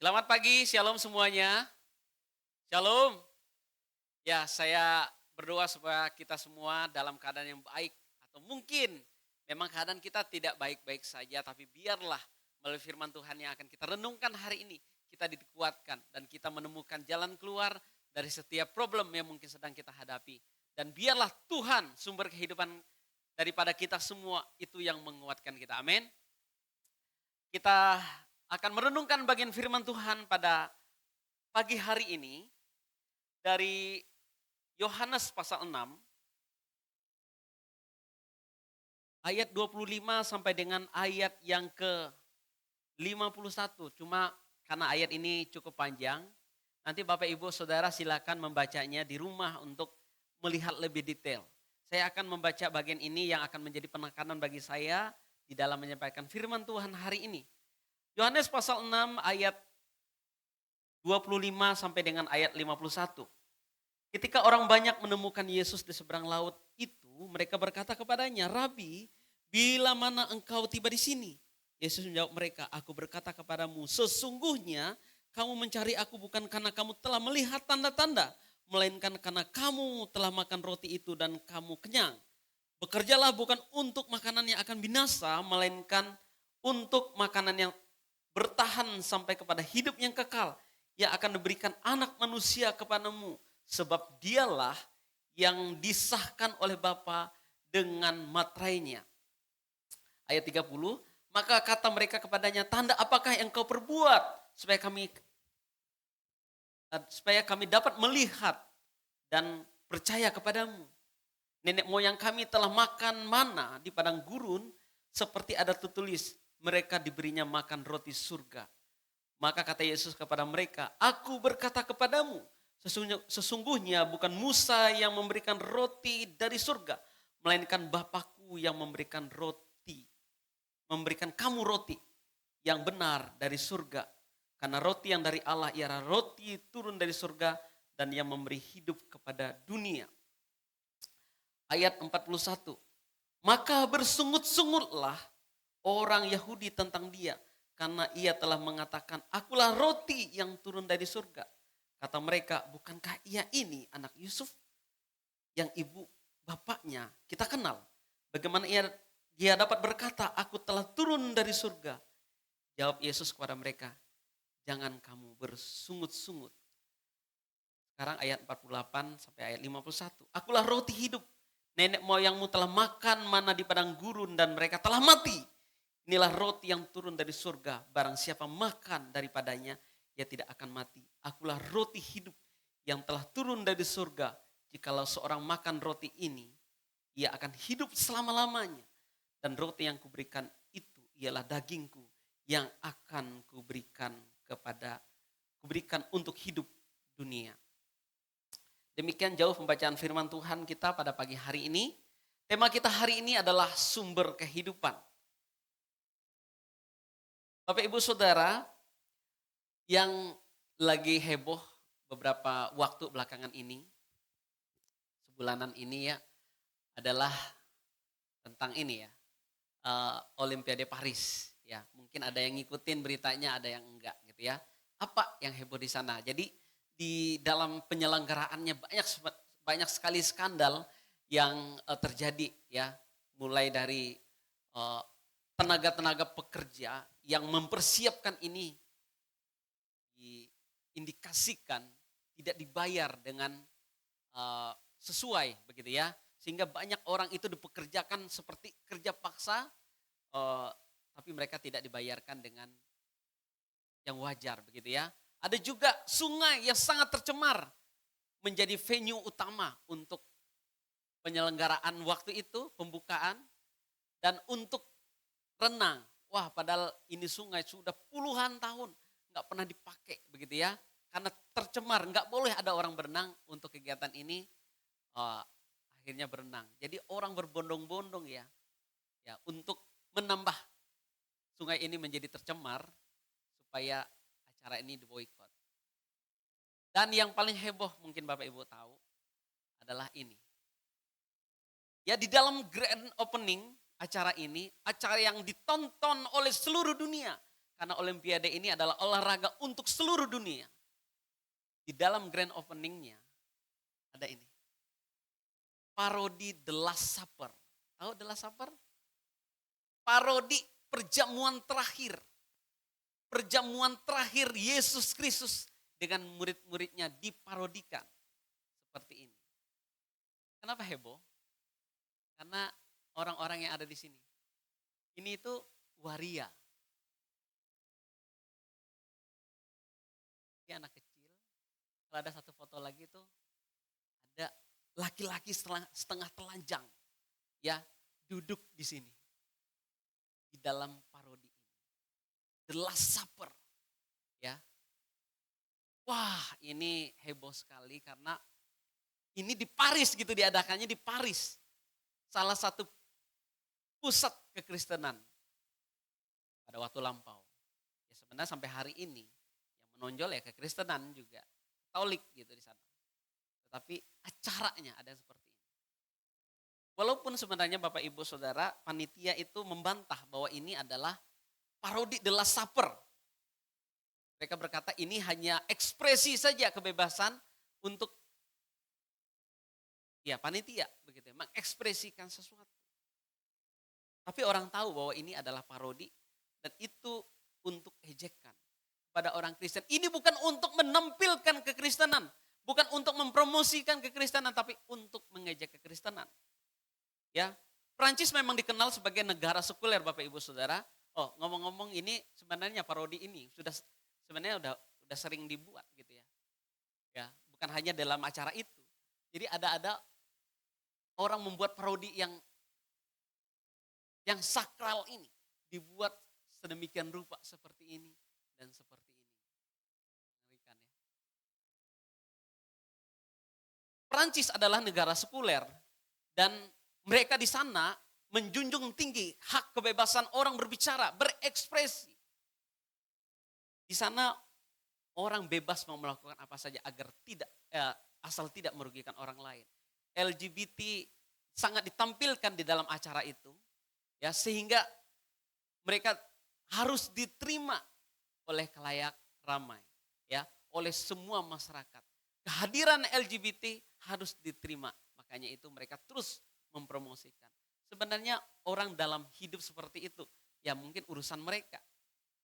Selamat pagi, shalom semuanya. Shalom. Ya, saya berdoa supaya kita semua dalam keadaan yang baik. Atau mungkin memang keadaan kita tidak baik-baik saja, tapi biarlah melalui firman Tuhan yang akan kita renungkan hari ini, kita dikuatkan dan kita menemukan jalan keluar dari setiap problem yang mungkin sedang kita hadapi. Dan biarlah Tuhan sumber kehidupan daripada kita semua itu yang menguatkan kita. Amin. Kita akan merenungkan bagian firman Tuhan pada pagi hari ini dari Yohanes pasal 6 ayat 25 sampai dengan ayat yang ke-51. Cuma karena ayat ini cukup panjang, nanti Bapak Ibu Saudara silakan membacanya di rumah untuk melihat lebih detail. Saya akan membaca bagian ini yang akan menjadi penekanan bagi saya di dalam menyampaikan firman Tuhan hari ini. Yohanes pasal 6 ayat 25 sampai dengan ayat 51. Ketika orang banyak menemukan Yesus di seberang laut itu, mereka berkata kepadanya, "Rabi, bila mana engkau tiba di sini?" Yesus menjawab mereka, "Aku berkata kepadamu, sesungguhnya kamu mencari aku bukan karena kamu telah melihat tanda-tanda, melainkan karena kamu telah makan roti itu dan kamu kenyang. Bekerjalah bukan untuk makanan yang akan binasa, melainkan untuk makanan yang bertahan sampai kepada hidup yang kekal, yang akan diberikan anak manusia kepadamu. Sebab dialah yang disahkan oleh Bapa dengan materainya." Ayat 30, maka kata mereka kepadanya, "Tanda apakah yang kau perbuat supaya kami dapat melihat dan percaya kepadamu? Nenek moyang kami telah makan mana di padang gurun, seperti ada tertulis, mereka diberinya makan roti surga." Maka kata Yesus kepada mereka, "Aku berkata kepadamu, sesungguhnya bukan Musa yang memberikan roti dari surga, melainkan Bapakku yang memberikan kamu roti yang benar dari surga. Karena roti yang dari Allah ialah roti turun dari surga dan yang memberi hidup kepada dunia." Ayat 41, maka bersungut-sungutlah orang Yahudi tentang dia, karena ia telah mengatakan, "Akulah roti yang turun dari surga." Kata mereka, "Bukankah ia ini anak Yusuf yang ibu bapaknya kita kenal? Bagaimana dia dapat berkata, 'Aku telah turun dari surga'?" Jawab Yesus kepada mereka, "Jangan kamu bersungut-sungut." Sekarang ayat 48 sampai ayat 51. "Akulah roti hidup. Nenek moyangmu telah makan mana di padang gurun dan mereka telah mati. Inilah roti yang turun dari surga. Barang siapa makan daripadanya, ia tidak akan mati. Akulah roti hidup yang telah turun dari surga. Jikalau seorang makan roti ini, ia akan hidup selama-lamanya. Dan roti yang kuberikan itu ialah dagingku yang akan kuberikan untuk hidup dunia." Demikian jauh pembacaan firman Tuhan kita pada pagi hari ini. Tema kita hari ini adalah sumber kehidupan. Bapak Ibu Saudara, yang lagi heboh beberapa waktu belakangan ini, sebulanan ini ya, adalah tentang ini ya, Olimpiade Paris. Ya, mungkin ada yang ngikutin beritanya, ada yang enggak gitu ya. Apa yang heboh di sana? Jadi di dalam penyelenggaraannya banyak sekali skandal yang terjadi ya, mulai dari eh, tenaga-tenaga pekerja yang mempersiapkan ini diindikasikan tidak dibayar dengan sesuai begitu ya, sehingga banyak orang itu dipekerjakan seperti kerja paksa, eh, tapi mereka tidak dibayarkan dengan yang wajar begitu ya. Ada juga sungai yang sangat tercemar menjadi venue utama untuk penyelenggaraan waktu itu, pembukaan, dan untuk renang. Wah, padahal ini sungai sudah puluhan tahun nggak pernah dipakai begitu ya. Karena tercemar, nggak boleh ada orang berenang untuk kegiatan ini. eh, Akhirnya berenang. Jadi orang berbondong-bondong ya untuk menambah sungai ini menjadi tercemar supaya acara ini diboikot. Dan yang paling heboh mungkin Bapak Ibu tahu adalah ini. Ya, di dalam grand opening acara ini, acara yang ditonton oleh seluruh dunia. Karena Olimpiade ini adalah olahraga untuk seluruh dunia. Di dalam grand openingnya ada ini. Parodi The Last Supper. Tahu The Last Supper? Parodi perjamuan terakhir. Perjamuan terakhir Yesus Kristus dengan murid-muridnya diparodikan. Seperti ini. Kenapa heboh? Karena orang-orang yang ada di sini. Ini itu waria. Ini anak kecil. Kalau ada satu foto lagi itu ada laki-laki setengah telanjang. Ya, duduk di sini. Di dalam parodi ini. The Last Supper. Ya. Wah, ini heboh sekali karena ini di Paris gitu, diadakannya di Paris. Salah satu pusat kekristenan pada waktu lampau. Ya sebenarnya sampai hari ini yang menonjol ya kekristenan juga. Katolik gitu di sana. Tetapi acaranya ada seperti ini. Walaupun sebenarnya Bapak Ibu Saudara, panitia itu membantah bahwa ini adalah parodi The Last Supper. Mereka berkata ini hanya ekspresi saja kebebasan untuk ya panitia begitu ya, mengekspresikan sesuatu. Tapi orang tahu bahwa ini adalah parodi dan itu untuk ejekan pada orang Kristen. Ini bukan untuk menampilkan kekristenan, bukan untuk mempromosikan kekristenan, tapi untuk mengejek kekristenan. Ya, Prancis memang dikenal sebagai negara sekuler, Bapak Ibu Saudara. Oh, ngomong-ngomong ini sebenarnya parodi ini sebenarnya udah sering dibuat gitu ya. Ya, bukan hanya dalam acara itu. Jadi ada orang membuat parodi yang sakral ini dibuat sedemikian rupa seperti ini dan seperti ini. Mengerikan ya. Prancis adalah negara sekuler dan mereka di sana menjunjung tinggi hak kebebasan orang berbicara, berekspresi. Di sana orang bebas mau melakukan apa saja agar asal tidak merugikan orang lain. LGBT sangat ditampilkan di dalam acara itu, ya sehingga mereka harus diterima oleh khalayak ramai, ya oleh semua masyarakat. Kehadiran LGBT harus diterima, makanya itu mereka terus mempromosikan. Sebenarnya orang dalam hidup seperti itu, ya mungkin urusan mereka.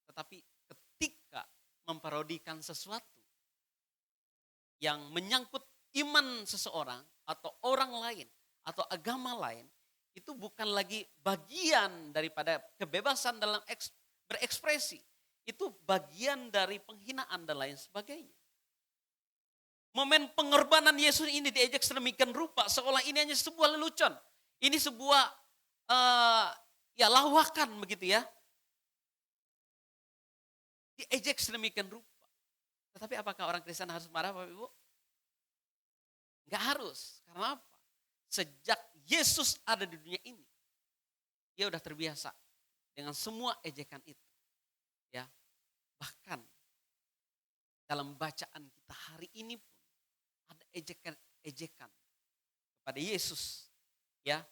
Tetapi ketika memparodikan sesuatu yang menyangkut iman seseorang atau orang lain atau agama lain, itu bukan lagi bagian daripada kebebasan dalam berekspresi. Itu bagian dari penghinaan dan lain sebagainya. Momen pengorbanan Yesus ini diejek sedemikian rupa seolah ini hanya sebuah lelucon. Ini sebuah lawakan begitu ya. Diejek sedemikian rupa. Tetapi apakah orang Kristen harus marah Bapak Ibu? Enggak harus. Karena apa? Sejak Yesus ada di dunia ini, dia udah terbiasa dengan semua ejekan itu. Ya. Bahkan dalam bacaan kita hari ini pun ada ejekan kepada Yesus. Ya.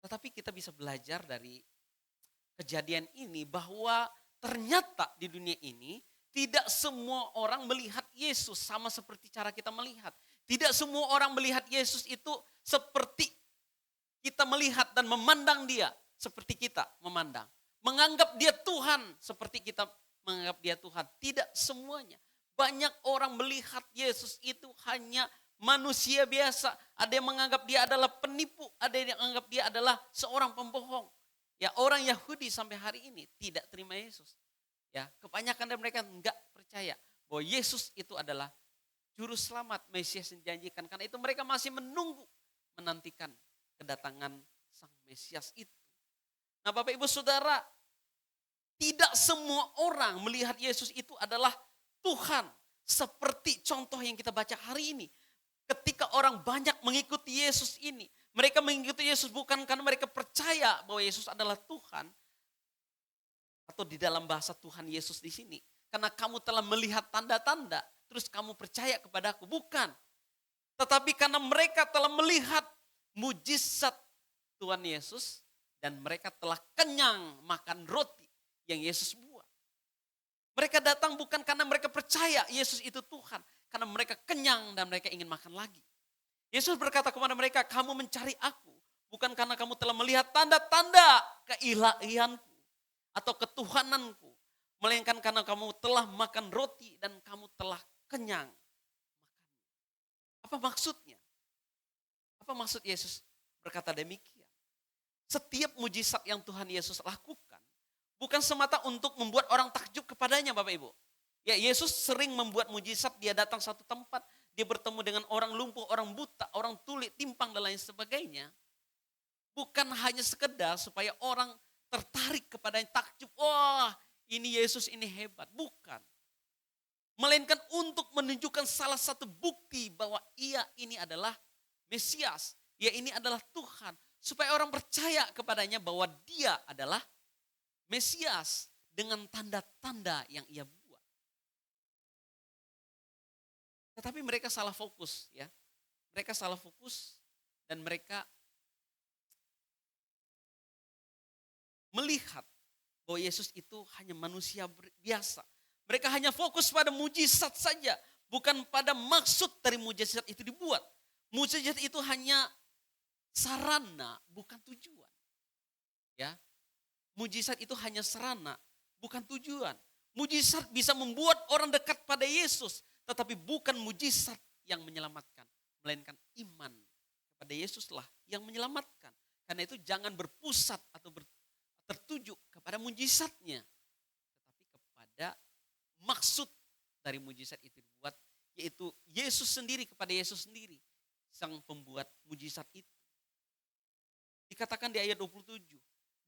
Tetapi kita bisa belajar dari kejadian ini bahwa ternyata di dunia ini tidak semua orang melihat Yesus sama seperti cara kita melihat. Tidak semua orang melihat Yesus itu seperti kita melihat dan memandang dia seperti kita memandang. Menganggap dia Tuhan seperti kita menganggap dia Tuhan. Tidak semuanya. Banyak orang melihat Yesus itu hanya manusia biasa. Ada yang menganggap dia adalah penipu. Ada yang menganggap dia adalah seorang pembohong. Ya, orang Yahudi sampai hari ini tidak terima Yesus. Ya, kebanyakan dari mereka enggak percaya bahwa Yesus itu adalah juru selamat, Mesias yang dijanjikan. Karena itu mereka masih menantikan kedatangan Sang Mesias itu. Nah Bapak Ibu Saudara, tidak semua orang melihat Yesus itu adalah Tuhan. Seperti contoh yang kita baca hari ini. Ketika orang banyak mengikuti Yesus ini, mereka mengikuti Yesus bukan karena mereka percaya bahwa Yesus adalah Tuhan. Atau di dalam bahasa Tuhan Yesus di sini. Karena kamu telah melihat tanda-tanda, terus kamu percaya kepadaku. Bukan. Tetapi karena mereka telah melihat mujizat Tuhan Yesus dan mereka telah kenyang makan roti yang Yesus buat. Mereka datang bukan karena mereka percaya Yesus itu Tuhan, karena mereka kenyang dan mereka ingin makan lagi. Yesus berkata kepada mereka, kamu mencari aku bukan karena kamu telah melihat tanda-tanda keilahianku atau ketuhananku, melainkan karena kamu telah makan roti dan kamu telah kenyang. Apa maksudnya? Apa maksud Yesus berkata demikian? Setiap mujizat yang Tuhan Yesus lakukan bukan semata untuk membuat orang takjub kepadanya, Bapak Ibu. Ya, Yesus sering membuat mujizat, dia datang satu tempat, dia bertemu dengan orang lumpuh, orang buta, orang tuli, timpang dan lain sebagainya. Bukan hanya sekedar supaya orang tertarik kepadanya, takjub, wah ini Yesus ini hebat. Bukan. Melainkan untuk menunjukkan salah satu bukti bahwa ia ini adalah Mesias. Ia ini adalah Tuhan. Supaya orang percaya kepadanya bahwa dia adalah Mesias dengan tanda-tanda yang ia buat. Tetapi mereka salah fokus ya. Mereka salah fokus dan mereka melihat bahwa Yesus itu hanya manusia biasa. Mereka hanya fokus pada mujizat saja, bukan pada maksud dari mujizat itu dibuat. Mujizat itu hanya sarana, bukan tujuan. Ya. Mujizat itu hanya sarana, bukan tujuan. Mujizat bisa membuat orang dekat pada Yesus, tetapi bukan mujizat yang menyelamatkan, melainkan iman kepada Yesuslah yang menyelamatkan. Karena itu jangan berpusat atau tertuju kepada mujizatnya, tetapi kepada maksud dari mujizat itu dibuat, yaitu Yesus sendiri, kepada Yesus sendiri, sang pembuat mujizat itu. Dikatakan di ayat 27,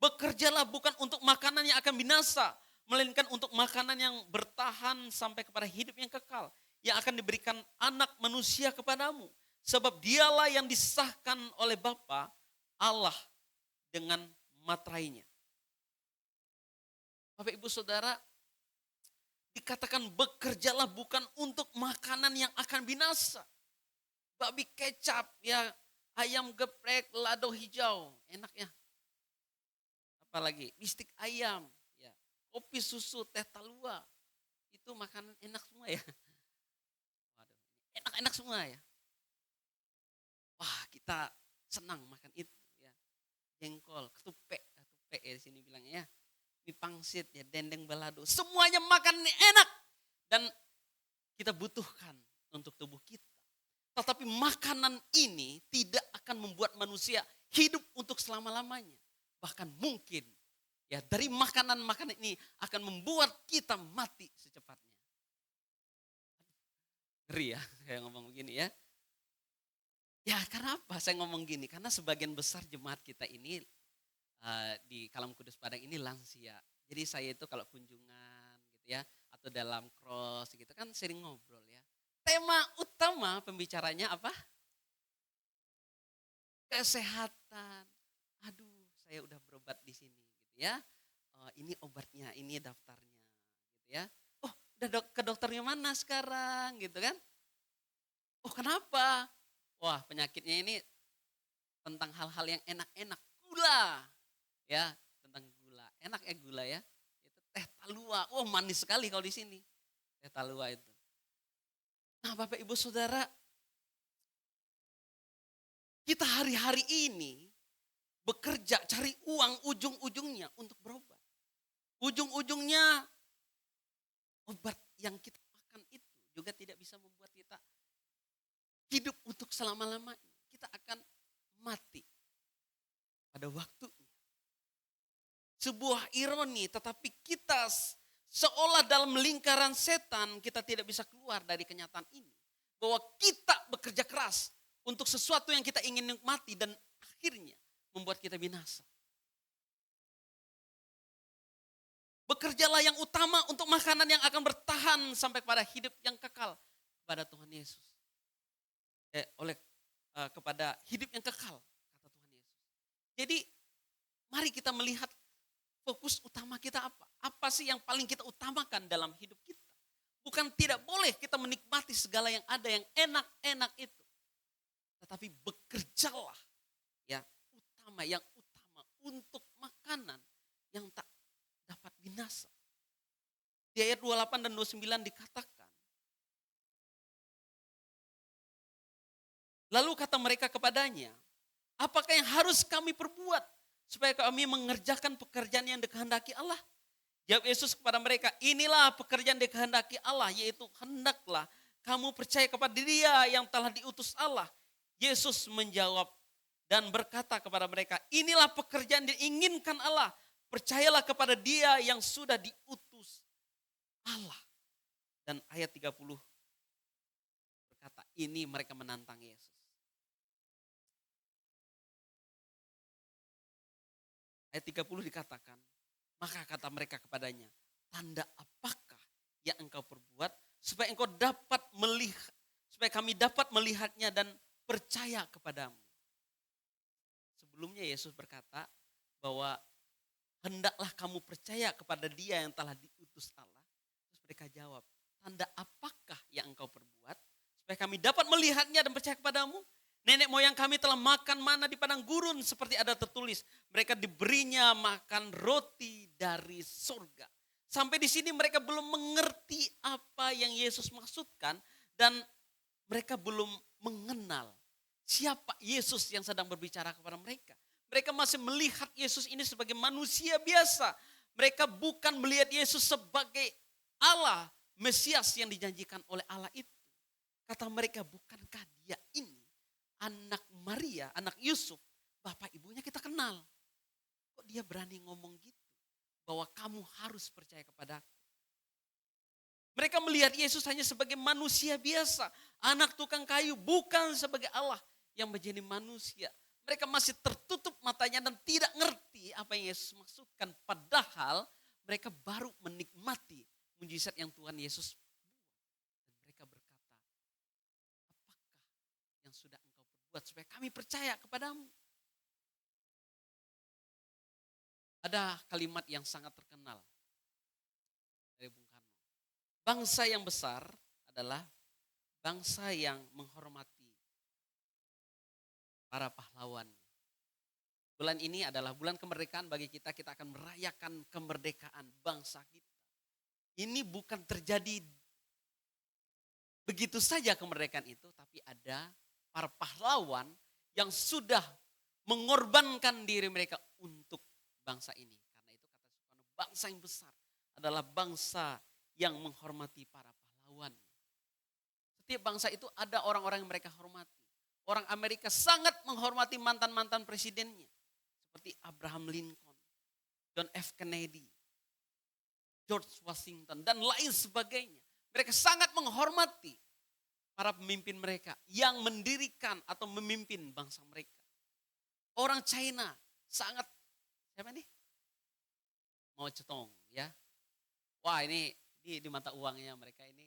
bekerjalah bukan untuk makanan yang akan binasa, melainkan untuk makanan yang bertahan sampai kepada hidup yang kekal, yang akan diberikan anak manusia kepadamu. Sebab dialah yang disahkan oleh Bapa Allah dengan materainya. Bapak Ibu Saudara, dikatakan bekerjalah bukan untuk makanan yang akan binasa. Babi kecap, ya, ayam geprek, lado hijau, enak ya. Apalagi bistik ayam, ya, kopi susu, teh talua, itu makanan enak semua ya. Waduh, enak-enak semua ya. Wah, kita senang makan itu ya. Jengkol, ketupe ya di sini bilangnya ya. Mie pangsit ya, dendeng balado, semuanya makan enak dan kita butuhkan untuk tubuh kita. Tetapi makanan ini tidak akan membuat manusia hidup untuk selama-lamanya. Bahkan mungkin ya dari makanan-makanan ini akan membuat kita mati secepatnya. Ngeri ya kayak ngomong begini ya. Ya karena apa saya ngomong gini? Karena sebagian besar jemaat kita ini di Kalam Kudus Padang ini lansia. Jadi saya itu kalau kunjungan gitu ya, atau dalam cross gitu kan sering ngobrol ya. Tema utama pembicaranya apa? Kesehatan. Aduh, saya udah berobat di sini gitu ya. Ini obatnya, ini daftarnya gitu ya. Oh, udah ke dokternya mana sekarang gitu kan? Oh, kenapa? Wah, penyakitnya ini tentang hal-hal yang enak-enak, gula. Ya, tentang gula. Enak ya gula ya. Itu teh talua. Oh, manis sekali kalau di sini. Teh talua itu. Nah, Bapak Ibu Saudara, kita hari-hari ini bekerja cari uang ujung-ujungnya untuk berobat. Ujung-ujungnya obat yang kita makan itu juga tidak bisa membuat kita hidup untuk selama-lamanya. Kita akan mati pada waktunya. Sebuah ironi, tetapi kita seolah dalam lingkaran setan kita tidak bisa keluar dari kenyataan ini. Bahwa kita bekerja keras untuk sesuatu yang kita ingin nikmati dan akhirnya membuat kita binasa. Bekerjalah yang utama untuk makanan yang akan bertahan sampai pada hidup yang kekal kepada Tuhan Yesus. Kepada hidup yang kekal kata Tuhan Yesus. Jadi mari kita melihat fokus utama kita apa? Apa sih yang paling kita utamakan dalam hidup kita? Bukan tidak boleh kita menikmati segala yang ada yang enak-enak itu. Tetapi bekerjalah yang utama untuk makanan yang tak dapat binasa. Di ayat 28 dan 29 dikatakan, lalu kata mereka kepadanya, apakah yang harus kami perbuat supaya kami mengerjakan pekerjaan yang dikehendaki Allah? Jawab Yesus kepada mereka, inilah pekerjaan dikehendaki Allah, yaitu hendaklah kamu percaya kepada Dia yang telah diutus Allah. Yesus menjawab dan berkata kepada mereka, inilah pekerjaan diinginkan Allah. Percayalah kepada Dia yang sudah diutus Allah. Dan ayat 30 berkata, ini mereka menantang Yesus. Ayat 30 dikatakan, maka kata mereka kepadanya, tanda apakah yang engkau perbuat supaya engkau dapat melihat, supaya kami dapat melihatnya dan percaya kepadamu. Sebelumnya Yesus berkata bahwa hendaklah kamu percaya kepada Dia yang telah diutus Allah. Terus mereka jawab, tanda apakah yang engkau perbuat supaya kami dapat melihatnya dan percaya kepadamu? Nenek moyang kami telah makan mana di padang gurun seperti ada tertulis. Mereka diberinya makan roti dari surga. Sampai di sini mereka belum mengerti apa yang Yesus maksudkan. Dan mereka belum mengenal siapa Yesus yang sedang berbicara kepada mereka. Mereka masih melihat Yesus ini sebagai manusia biasa. Mereka bukan melihat Yesus sebagai Allah, Mesias yang dijanjikan oleh Allah itu. Kata mereka, bukankah Dia ini anak Maria, anak Yusuf, bapak ibunya kita kenal. Kok Dia berani ngomong gitu? Bahwa kamu harus percaya kepadaku. Mereka melihat Yesus hanya sebagai manusia biasa. Anak tukang kayu, bukan sebagai Allah yang menjadi manusia. Mereka masih tertutup matanya dan tidak ngerti apa yang Yesus maksudkan. Padahal mereka baru menikmati mujizat yang Tuhan Yesus buat. Dan mereka berkata, apakah yang sudah engkau buat supaya kami percaya kepadamu? Ada kalimat yang sangat terkenal dari Bung Karno. Bangsa yang besar adalah bangsa yang menghormati para pahlawan. Bulan ini adalah bulan kemerdekaan bagi kita. Kita akan merayakan kemerdekaan bangsa kita. Ini bukan terjadi begitu saja kemerdekaan itu, tapi ada para pahlawan yang sudah mengorbankan diri mereka untuk bangsa ini. Karena itu kata Soekarno, bangsa yang besar adalah bangsa yang menghormati para pahlawan. Setiap bangsa itu ada orang-orang yang mereka hormati. Orang Amerika sangat menghormati mantan-mantan presidennya. Seperti Abraham Lincoln, John F. Kennedy, George Washington, dan lain sebagainya. Mereka sangat menghormati para pemimpin mereka yang mendirikan atau memimpin bangsa mereka. Orang China sangat, siapa nih? Mao Zedong, ya. Wah, ini di mata uangnya mereka ini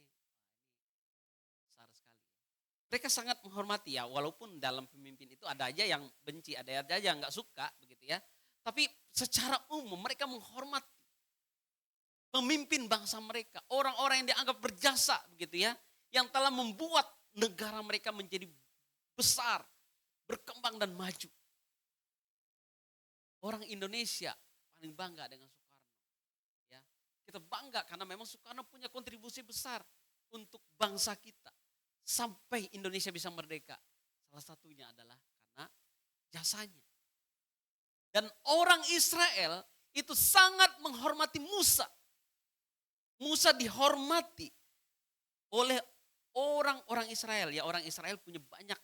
besar sekali. Mereka sangat menghormati, ya, walaupun dalam pemimpin itu ada aja yang benci, ada aja yang nggak suka begitu ya. Tapi secara umum mereka menghormati pemimpin bangsa mereka, orang-orang yang dianggap berjasa begitu ya, yang telah membuat negara mereka menjadi besar, berkembang dan maju. Orang Indonesia paling bangga dengan Soekarno. Ya, kita bangga karena memang Soekarno punya kontribusi besar untuk bangsa kita sampai Indonesia bisa merdeka. Salah satunya adalah karena jasanya. Dan orang Israel itu sangat menghormati Musa. Musa dihormati oleh orang-orang Israel. Ya, orang Israel punya banyak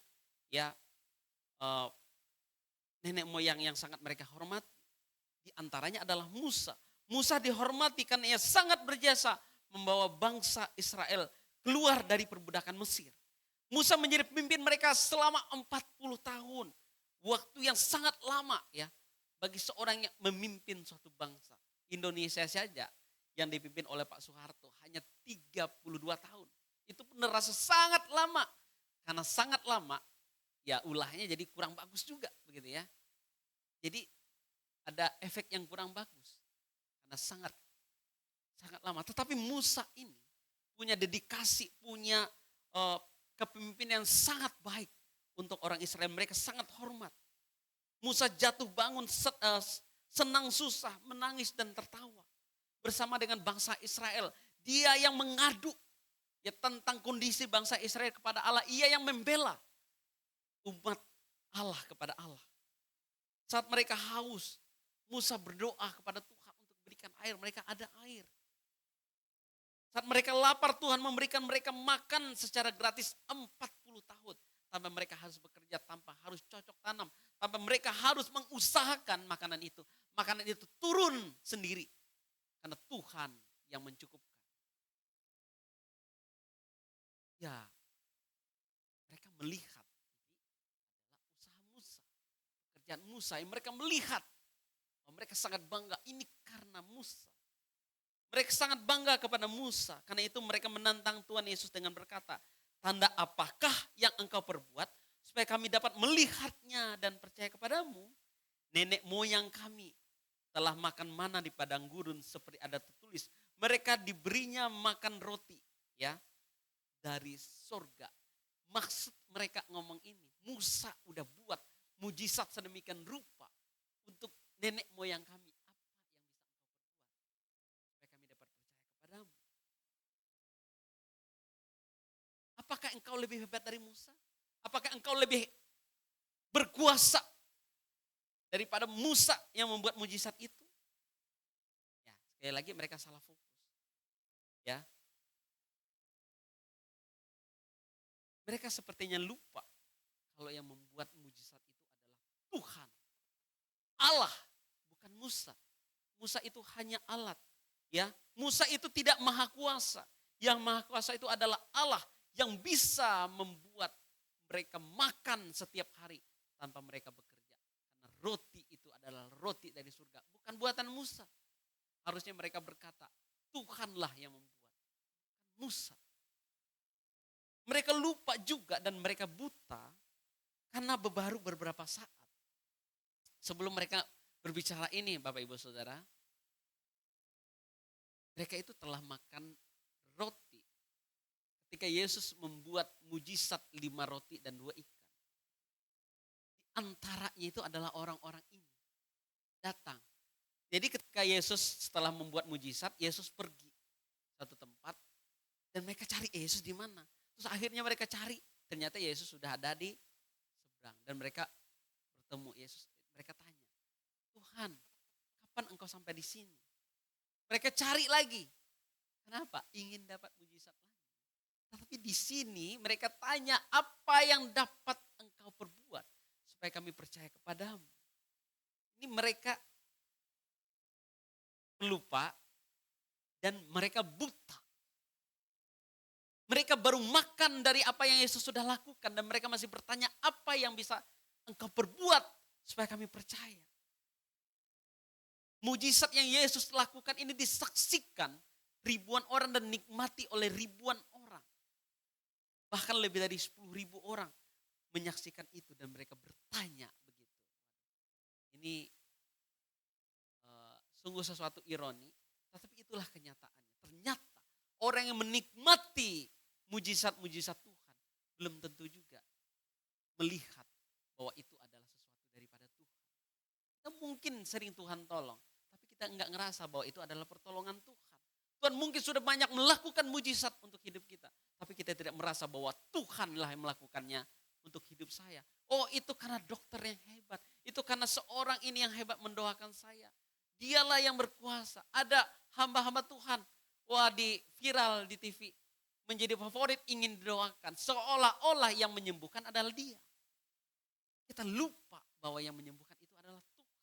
ya nenek moyang yang sangat mereka hormati. Di antaranya adalah Musa. Musa dihormati karena ia sangat berjasa membawa bangsa Israel keluar dari perbudakan Mesir. Musa menjadi pemimpin mereka selama 40 tahun. Waktu yang sangat lama ya bagi seorang yang memimpin suatu bangsa. Indonesia saja yang dipimpin oleh Pak Soeharto hanya 32 tahun. Itu pun terasa sangat lama. Karena sangat lama ya ulahnya jadi kurang bagus juga begitu ya. Jadi ada efek yang kurang bagus. Karena sangat lama. Tetapi Musa ini punya dedikasi, punya kepemimpinan yang sangat baik untuk orang Israel. Mereka sangat hormat. Musa jatuh bangun, senang susah, menangis dan tertawa. Bersama dengan bangsa Israel. Dia yang mengadu ya tentang kondisi bangsa Israel kepada Allah. Ia yang membela umat Allah kepada Allah. Saat mereka haus, Musa berdoa kepada Tuhan untuk berikan air. Mereka ada air. Saat mereka lapar, Tuhan memberikan mereka makan secara gratis 40 tahun. Tanpa mereka harus bekerja, tanpa harus cocok tanam. Tanpa mereka harus mengusahakan makanan itu. Makanan itu turun sendiri. Karena Tuhan yang mencukupkan. Ya, mereka melihat. Ini adalah usaha Musa. Pekerjaan Musa yang mereka melihat. Mereka sangat bangga, ini karena Musa. Mereka sangat bangga kepada Musa. Karena itu mereka menantang Tuhan Yesus dengan berkata, tanda apakah yang engkau perbuat supaya kami dapat melihatnya dan percaya kepadamu? Nenek moyang kami telah makan mana di padang gurun seperti ada tertulis. Mereka diberinya makan roti ya dari surga. Maksud mereka ngomong ini, Musa udah buat mujizat sedemikian rupa untuk nenek moyang kami. Apa yang bisa engkau perbuat supaya kami dapat percaya kepadamu? Apakah engkau lebih hebat dari Musa? Apakah engkau lebih berkuasa daripada Musa yang membuat mujizat itu? Ya, sekali lagi mereka salah fokus. Ya. Mereka sepertinya lupa kalau yang membuat mujizat itu adalah Tuhan. Allah, bukan Musa. Musa itu hanya alat. Ya, Musa itu tidak maha kuasa. Yang maha kuasa itu adalah Allah yang bisa membuat mereka makan setiap hari tanpa mereka bekerja. Karena roti itu adalah roti dari surga, bukan buatan Musa. Harusnya mereka berkata, Tuhanlah yang membuat, bukan Musa. Mereka lupa juga dan mereka buta karena baru beberapa saat. Sebelum mereka berbicara ini Bapak Ibu Saudara, mereka itu telah makan roti. Ketika Yesus membuat mujizat 5 roti dan 2 ikan. Di antaranya itu adalah orang-orang ini datang. Jadi ketika Yesus setelah membuat mujizat, Yesus pergi satu tempat dan mereka cari Yesus di mana. Terus akhirnya mereka cari, ternyata Yesus sudah ada di seberang. Dan mereka bertemu Yesus, mereka tanya, Tuhan, kapan engkau sampai di sini? Mereka cari lagi. Kenapa? Ingin dapat mujizat lagi. Tapi di sini mereka tanya, apa yang dapat engkau perbuat supaya kami percaya kepadamu? Ini mereka lupa dan mereka buta. Mereka baru makan dari apa yang Yesus sudah lakukan dan mereka masih bertanya apa yang bisa engkau perbuat supaya kami percaya. Mujizat yang Yesus lakukan ini disaksikan ribuan orang dan nikmati oleh ribuan orang. Bahkan lebih dari 10.000 orang menyaksikan itu dan mereka bertanya begitu. Ini sungguh sesuatu ironi, tetapi itulah kenyataannya. Ternyata orang yang menikmati mujizat-mujizat Tuhan belum tentu juga melihat bahwa itu adalah sesuatu daripada Tuhan. Kita mungkin sering Tuhan tolong, tapi kita enggak ngerasa bahwa itu adalah pertolongan Tuhan. Tuhan mungkin sudah banyak melakukan mujizat untuk hidup kita, tapi kita tidak merasa bahwa Tuhanlah yang melakukannya untuk hidup saya. Oh, itu karena dokter yang hebat, itu karena seorang ini yang hebat mendoakan saya. Dialah yang berkuasa. Ada hamba-hamba Tuhan, wah di viral di TV, menjadi favorit ingin didoakan. Seolah-olah yang menyembuhkan adalah dia. Kita lupa bahwa yang menyembuhkan itu adalah Tuhan.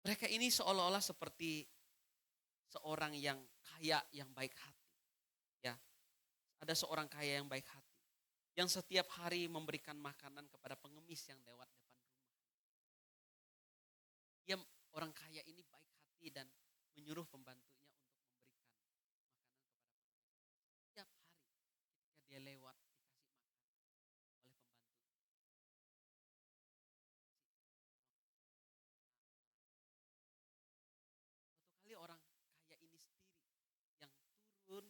Mereka ini seolah-olah seperti seorang yang kaya yang baik hati. Ya, ada seorang kaya yang baik hati. Yang setiap hari memberikan makanan kepada pengemis yang lewat depan rumah. Dia orang kaya ini baik hati dan menyuruh pembantunya untuk memberikan makanan kepada pengemis. Setiap hari ketika dia lewat dikasih makan oleh pembantunya. Suatu kali orang kaya ini sendiri yang turun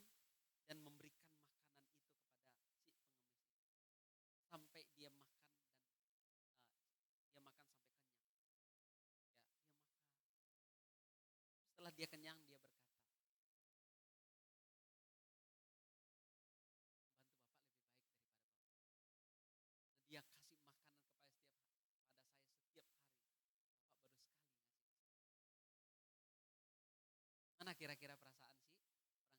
dan memberikan makanan itu kepada si pengemis itu. Sampai dia makan dia kenyang, dia berkata, bantu Bapak lebih baik daripada Bapak. Dia kasih makanan pada saya setiap hari. Bapak baru sekali ngasih ke saya. Mana kira-kira perasaan sih orang kaya ini?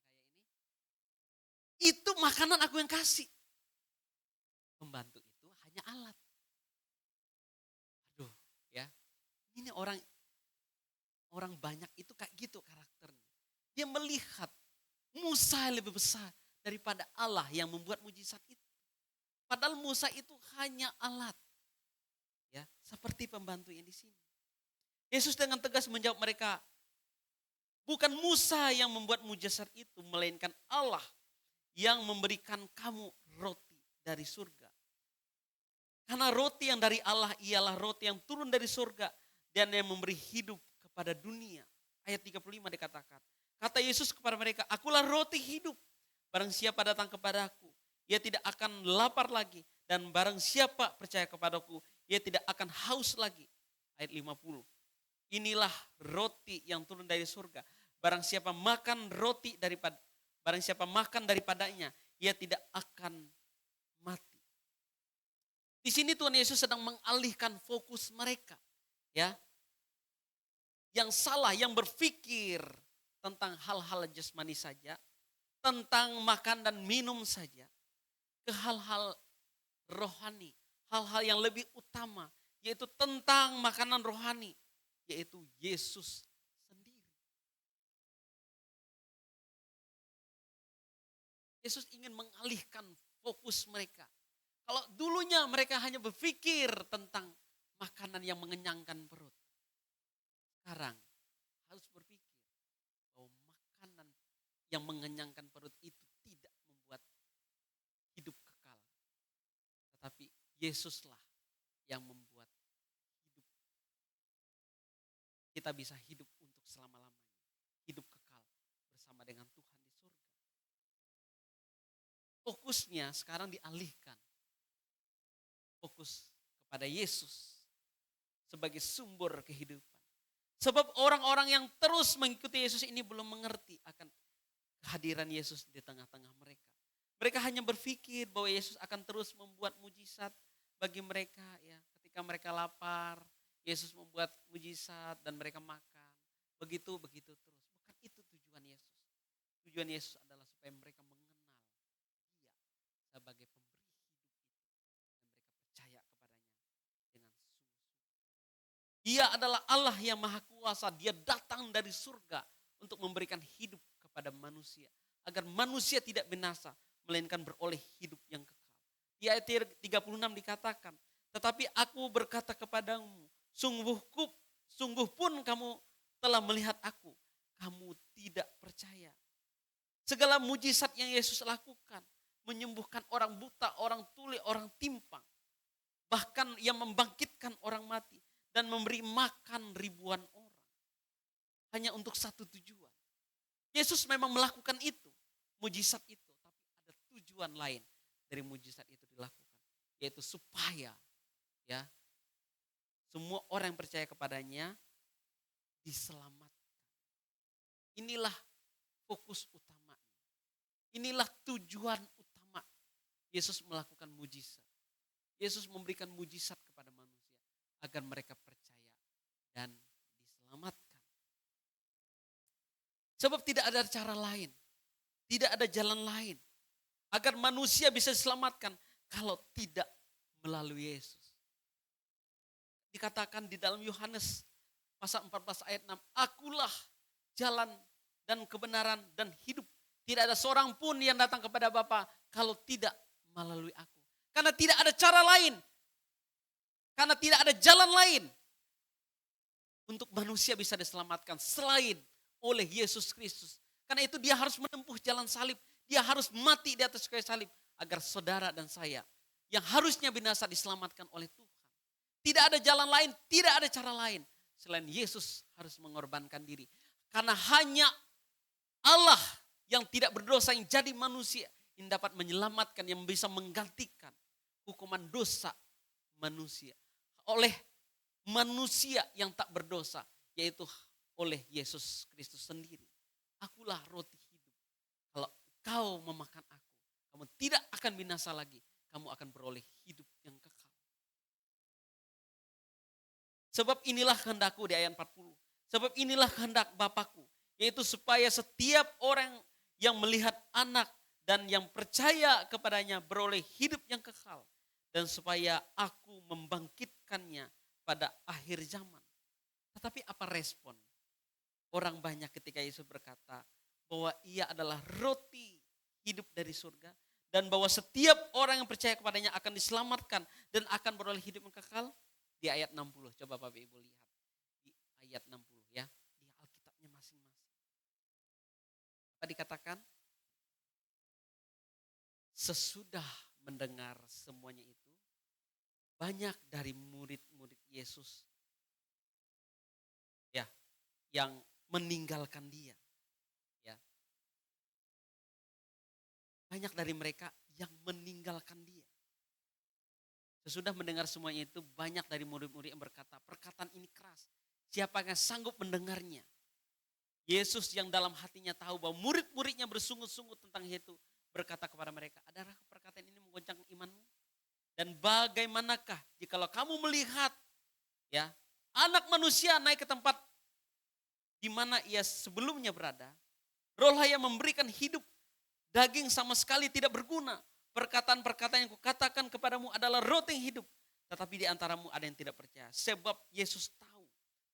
Itu makanan aku yang kasih. Pembantu itu hanya alat. Aduh, ya. Ini orang banyak itu kayak gitu karakternya. Dia melihat Musa lebih besar daripada Allah yang membuat mujizat itu. Padahal Musa itu hanya alat. Ya, seperti pembantu yang di sini. Yesus dengan tegas menjawab mereka, bukan Musa yang membuat mujizat itu, melainkan Allah yang memberikan kamu roti dari surga. Karena roti yang dari Allah ialah roti yang turun dari surga dan yang memberi hidup kepada dunia. Ayat 35 dikatakan, kata Yesus kepada mereka, akulah roti hidup. Barang siapa datang kepadaku, ia tidak akan lapar lagi. Dan barang siapa percaya kepadaku, ia tidak akan haus lagi. Ayat 50. Inilah roti yang turun dari surga. Barang siapa makan daripadanya, ia tidak akan mati. Di sini Tuhan Yesus sedang mengalihkan fokus mereka, ya. Yang salah, yang berpikir tentang hal-hal jasmani saja, tentang makan dan minum saja, ke hal-hal rohani, hal-hal yang lebih utama, yaitu tentang makanan rohani, yaitu Yesus sendiri. Yesus ingin mengalihkan fokus mereka. Kalau dulunya mereka hanya berpikir tentang makanan yang mengenyangkan perut, sekarang harus berpikir bahwa makanan yang mengenyangkan perut itu tidak membuat hidup kekal. Tetapi Yesuslah yang membuat hidup. Kita bisa hidup untuk selama-lamanya. Hidup kekal bersama dengan Tuhan di surga. Fokusnya sekarang dialihkan. Fokus kepada Yesus sebagai sumber kehidupan. Sebab orang-orang yang terus mengikuti Yesus ini belum mengerti akan kehadiran Yesus di tengah-tengah mereka. Mereka hanya berpikir bahwa Yesus akan terus membuat mujizat bagi mereka, ya. Ketika mereka lapar, Yesus membuat mujizat dan mereka makan. Begitu terus. Bukan itu tujuan Yesus. Tujuan Yesus adalah supaya mereka mengenal Dia sebagai pemberi hidup itu. Dan mereka percaya kepadanya dengan sungguh-sungguh. Dia adalah Allah yang maha kuasa. Dia datang dari surga untuk memberikan hidup kepada manusia. Agar manusia tidak binasa, melainkan beroleh hidup yang kekal. Di ayat 36 dikatakan, tetapi aku berkata kepadamu, sungguh pun kamu telah melihat aku, kamu tidak percaya. Segala mujizat yang Yesus lakukan, menyembuhkan orang buta, orang tuli, orang timpang. Bahkan yang membangkitkan orang mati dan memberi makan ribuan orang. Hanya untuk satu tujuan. Yesus memang melakukan itu, mujizat itu. Tapi ada tujuan lain dari mujizat itu dilakukan. Yaitu supaya ya semua orang yang percaya kepadanya diselamatkan. Inilah fokus utamanya. Inilah tujuan utama Yesus melakukan mujizat. Yesus memberikan mujizat kepada manusia agar mereka percaya dan diselamatkan. Sebab tidak ada cara lain, tidak ada jalan lain agar manusia bisa diselamatkan kalau tidak melalui Yesus. Dikatakan di dalam Yohanes pasal 14 ayat 6, akulah jalan dan kebenaran dan hidup. Tidak ada seorang pun yang datang kepada Bapa kalau tidak melalui aku. Karena tidak ada cara lain. Karena tidak ada jalan lain untuk manusia bisa diselamatkan selain oleh Yesus Kristus. Karena itu dia harus menempuh jalan salib. Dia harus mati di atas kayu salib agar saudara dan saya yang harusnya binasa diselamatkan oleh Tuhan. Tidak ada jalan lain, tidak ada cara lain selain Yesus harus mengorbankan diri. Karena hanya Allah yang tidak berdosa yang jadi manusia yang dapat menyelamatkan, yang bisa menggantikan hukuman dosa manusia oleh manusia yang tak berdosa, yaitu oleh Yesus Kristus sendiri. Akulah roti hidup. Kalau kau memakan aku, kamu tidak akan binasa lagi. Kamu akan beroleh hidup yang kekal. Sebab inilah kehendakku di ayat 40. Sebab inilah kehendak Bapakku, yaitu supaya setiap orang yang melihat anak dan yang percaya kepadanya beroleh hidup yang kekal. Dan supaya aku membangkitkannya pada akhir zaman. Tetapi apa respon orang banyak ketika Yesus berkata bahwa ia adalah roti hidup dari surga. Dan bahwa setiap orang yang percaya kepadanya akan diselamatkan dan akan beroleh hidup yang kekal. Di ayat 60, coba Bapak Ibu lihat. Di ayat 60 ya, di Alkitabnya masing-masing. Apa dikatakan? Sesudah mendengar semuanya itu, banyak dari murid-murid Yesus ya yang meninggalkan dia. Ya. Banyak dari mereka yang meninggalkan dia. Sesudah mendengar semuanya itu, banyak dari murid-murid yang berkata, perkataan ini keras. Siapa yang sanggup mendengarnya? Yesus yang dalam hatinya tahu bahwa murid-muridnya bersungut-sungut tentang itu, berkata kepada mereka, adakah perkataan ini menggoncang imanmu? Dan bagaimanakah jikalau kamu melihat ya anak manusia naik ke tempat di mana ia sebelumnya berada, rohlah yang memberikan hidup, daging sama sekali tidak berguna. Perkataan-perkataan yang kukatakan kepadamu adalah roti yang hidup. Tetapi di antaramu ada yang tidak percaya. Sebab Yesus tahu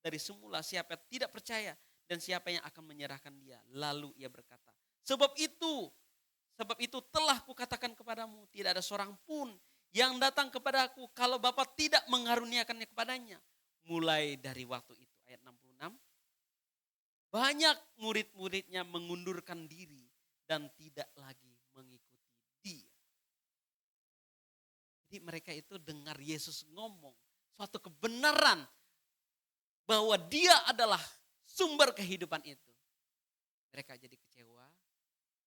dari semula siapa yang tidak percaya dan siapa yang akan menyerahkan dia. Lalu ia berkata, sebab itu telah kukatakan kepadamu, tidak ada seorang pun yang datang kepadaku kalau Bapa tidak mengaruniakannya kepadanya. Mulai dari waktu itu, ayat 66, banyak murid-muridnya mengundurkan diri dan tidak lagi mengikuti dia. Jadi mereka itu dengar Yesus ngomong suatu kebenaran bahwa dia adalah sumber kehidupan itu. Mereka jadi kecewa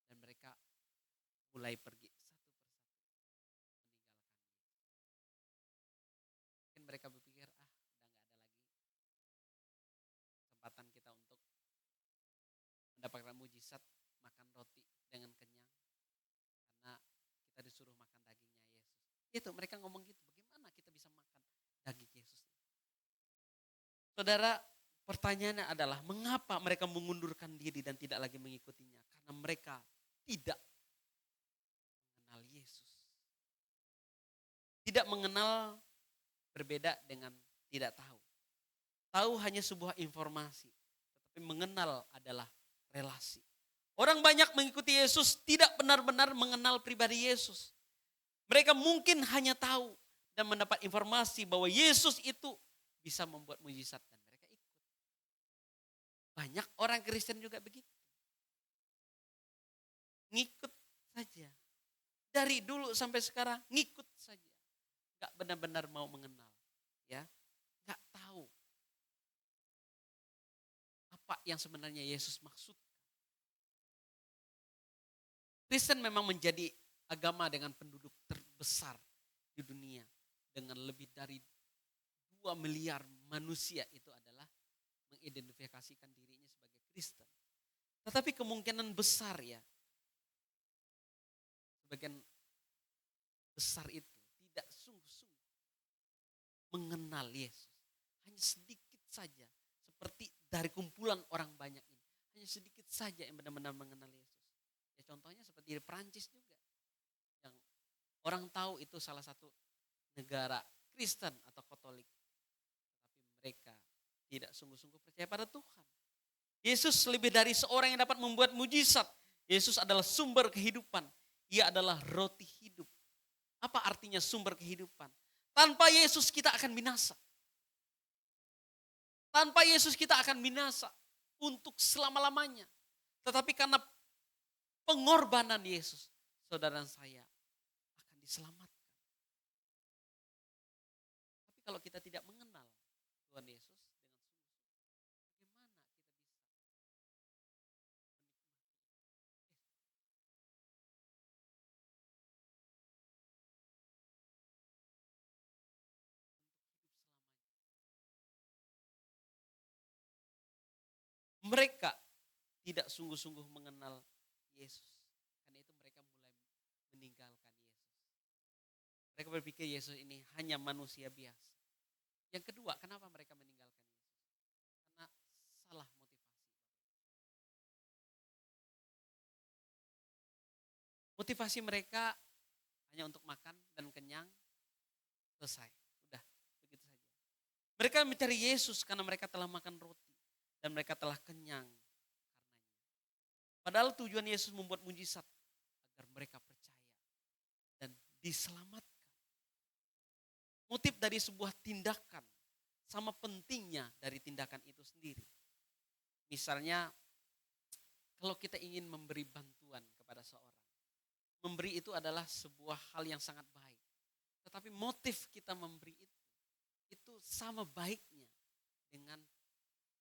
dan mereka mulai pergi satu persatu meninggalkan. Mungkin mereka berpikir, udah gak ada lagi kesempatan kita untuk mendapatkan mujizat makan roti dengan kenyang. Karena kita disuruh makan dagingnya Yesus. Itu mereka ngomong gitu, bagaimana kita bisa makan daging Yesus? Saudara, pertanyaannya adalah mengapa mereka mengundurkan diri dan tidak lagi mengikutinya? Karena mereka tidak mengenal Yesus. Tidak mengenal berbeda dengan tidak tahu. Tahu hanya sebuah informasi, tetapi mengenal adalah relasi. Orang banyak mengikuti Yesus tidak benar-benar mengenal pribadi Yesus. Mereka mungkin hanya tahu dan mendapat informasi bahwa Yesus itu bisa membuat mujizat dan mereka ikut. Banyak orang Kristen juga begitu. Ngikut saja. Dari dulu sampai sekarang ngikut saja. Gak benar-benar mau mengenal. Ya, gak tahu apa yang sebenarnya Yesus maksud. Kristen memang menjadi agama dengan penduduk terbesar di dunia. Dengan lebih dari 2 miliar manusia itu adalah mengidentifikasikan dirinya sebagai Kristen. Tetapi kemungkinan besar ya, sebagian besar itu tidak sungguh-sungguh mengenal Yesus. Hanya sedikit saja, seperti dari kumpulan orang banyak ini. Hanya sedikit saja yang benar-benar mengenal Yesus. Ya contohnya seperti di Perancis juga. Yang orang tahu itu salah satu negara Kristen atau Katolik. Tapi mereka tidak sungguh-sungguh percaya pada Tuhan. Yesus lebih dari seorang yang dapat membuat mujizat. Yesus adalah sumber kehidupan. Ia adalah roti hidup. Apa artinya sumber kehidupan? Tanpa Yesus kita akan binasa. Tanpa Yesus kita akan binasa untuk selama-lamanya. Tetapi karena pengorbanan Yesus, saudara saya akan diselamatkan. Tapi kalau kita tidak mengenal Tuhan Yesus, mereka tidak sungguh-sungguh mengenal Yesus. Karena itu mereka mulai meninggalkan Yesus. Mereka berpikir Yesus ini hanya manusia biasa. Yang kedua, kenapa mereka meninggalkan Yesus? Karena salah motivasi. Motivasi mereka hanya untuk makan dan kenyang, selesai. Udah, begitu saja. Mereka mencari Yesus karena mereka telah makan roti dan mereka telah kenyang karenanya. Padahal tujuan Yesus membuat mujizat agar mereka percaya dan diselamatkan. Motif dari sebuah tindakan sama pentingnya dari tindakan itu sendiri. Misalnya kalau kita ingin memberi bantuan kepada seorang. Memberi itu adalah sebuah hal yang sangat baik. Tetapi motif kita memberi itu sama baiknya dengan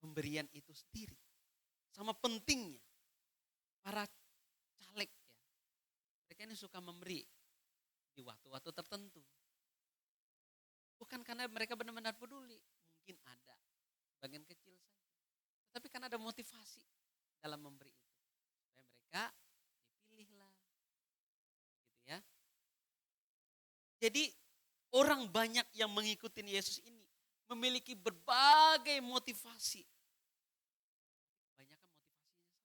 pemberian itu sendiri. Sama pentingnya. Para caleg ya, mereka ini suka memberi di waktu-waktu tertentu. Bukan karena mereka benar-benar peduli. Mungkin ada bagian kecil saja. Tetapi karena ada motivasi dalam memberi itu. Supaya mereka dipilihlah. Gitu ya. Jadi orang banyak yang mengikuti Yesus ini memiliki berbagai motivasi. Kebanyakan motivasinya salah.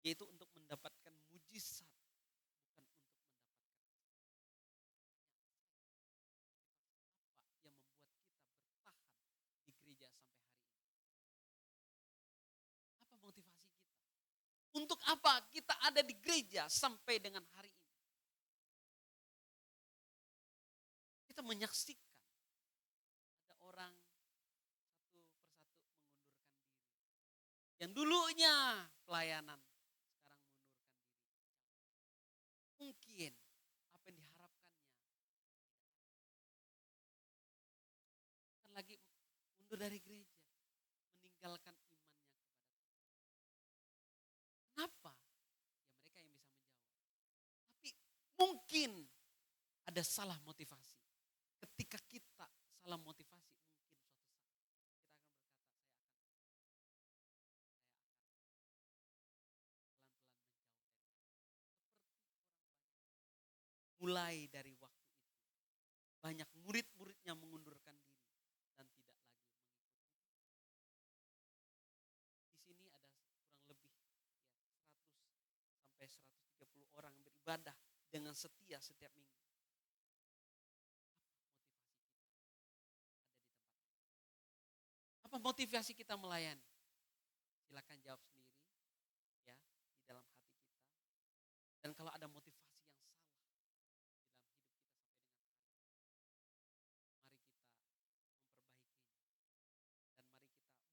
Yaitu untuk mendapatkan mujizat. Bukan untuk mendapatkan apa yang membuat kita bertahan di gereja sampai hari ini. Apa motivasi kita? Untuk apa kita ada di gereja sampai dengan hari ini? Kita menyaksikan ada orang satu persatu mengundurkan diri. Yang dulunya pelayanan, sekarang mengundurkan diri. Mungkin apa yang diharapkannya kan lagi mundur dari gereja, meninggalkan imannya kepada Tuhan. Kenapa? Ya mereka yang bisa menjawab. Tapi mungkin ada salah motivasi. Ketika kita salah motivasi, mungkin suatu saat kita akan berkata, saya akan pelan-pelan menjauh dari Tuhan. Seperti orang banyak. Mulai dari waktu itu, banyak murid-muridnya mengundurkan diri dan tidak lagi mengikuti. Di sini ada kurang lebih ya, 100 sampai 130 orang beribadah dengan setia setiap minggu. Apa motivasi kita melayani? Silakan jawab sendiri ya di dalam hati kita. Dan kalau ada motivasi yang salah di dalam hidup kita sampai dengan sekarang, mari kita memperbaikinya. Dan mari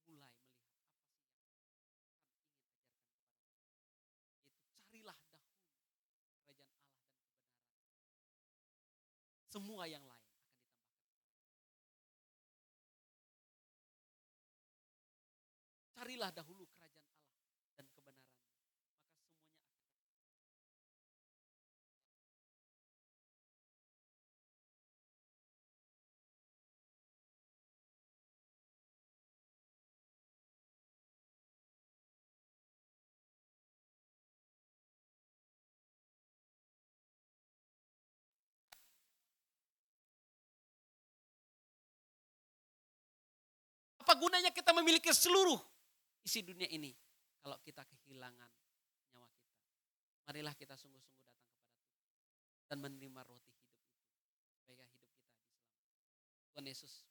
kita mulai melihat apa sih yang Tuhan ingin ajarkan kepada kita. Yaitu carilah dahulu kerajaan Allah dan kebenaran. Semua yang lain akan ditambahkan. Carilah dahulu kerajaan Allah dan kebenarannya. Maka semuanya akan. Apa gunanya kita memiliki seluruh isi dunia ini kalau kita kehilangan nyawa kita? Marilah kita sungguh-sungguh datang kepada Tuhan dan menerima roti hidup itu supaya hidup kita diselamatkan. Tuhan Yesus